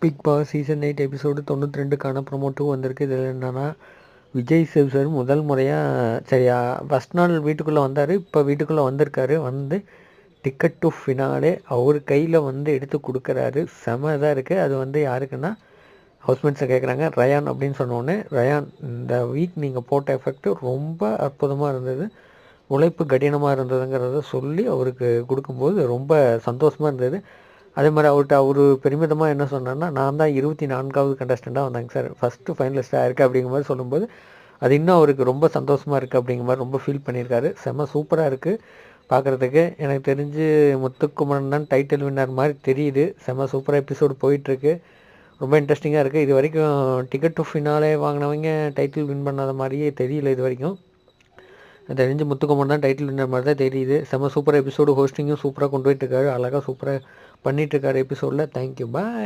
Big Boss season 8 episode 92க்கான promo 2 வந்திருக்கு. இதில் என்னென்னா விஜய் சேது சார் முதல் முறையாக சரியா ஃபஸ்ட் நாள் வீட்டுக்குள்ளே வந்தார். இப்போ வீட்டுக்குள்ளே வந்திருக்காரு. வந்து டிக்கெட் டு ஃபினாலே அவர் கையில் வந்து எடுத்து கொடுக்குறாரு. செம இதாக இருக்குது. அது வந்து யாருக்குன்னா ஹவுஸ்மேட்ஸை கேட்குறாங்க. ரயான் அப்படின்னு சொன்னோடனே, ரயான் இந்த வீக் நீங்கள் போட்ட எஃபெக்ட்டு ரொம்ப அற்புதமாக இருந்தது, உழைப்பு கடினமாக இருந்ததுங்கிறத சொல்லி அவருக்கு கொடுக்கும்போது ரொம்ப சந்தோஷமாக இருந்தது. அதே மாதிரி அவர்கிட்ட அவர் பெருமிதமாக என்ன சொன்னார்னா, நான் தான் 24வது கண்டஸ்டண்ட்டாக வந்தாங்க சார், ஃபஸ்ட்டு ஃபைனலிஸ்ட்டாக இருக்குது அப்படிங்கிற மாதிரி சொல்லும்போது அது இன்னும் அவருக்கு ரொம்ப சந்தோஷமாக இருக்குது அப்படிங்கிற மாதிரி ரொம்ப ஃபீல் பண்ணியிருக்காரு. செம்ம சூப்பராக இருக்குது பார்க்குறதுக்கு. எனக்கு தெரிஞ்சு முத்துக்குமரன் தான் டைட்டில் வின்னர் மாதிரி தெரியுது. செம்ம சூப்பராக எபிசோடு போயிட்டுருக்கு. ரொம்ப இன்ட்ரெஸ்டிங்காக இருக்குது. இது வரைக்கும் டிக்கெட் டு ஃபினாலே வாங்கினவங்க டைட்டில் வின் பண்ணாத மாதிரியே தெரியல இது வரைக்கும். தெரிஞ்சு முத்துக்குமரன் தான் டைட்டில் வின்னர் மாதிரி தான் தெரியுது. செம்ம சூப்பராக எபிசோடு, ஹோஸ்டிங்கும் சூப்பராக கொண்டு போயிட்டுருக்காரு. அழகாக சூப்பராக பண்ணிகிட்ருக்காரு எபிசோடில். தேங்க்யூ, பாய்.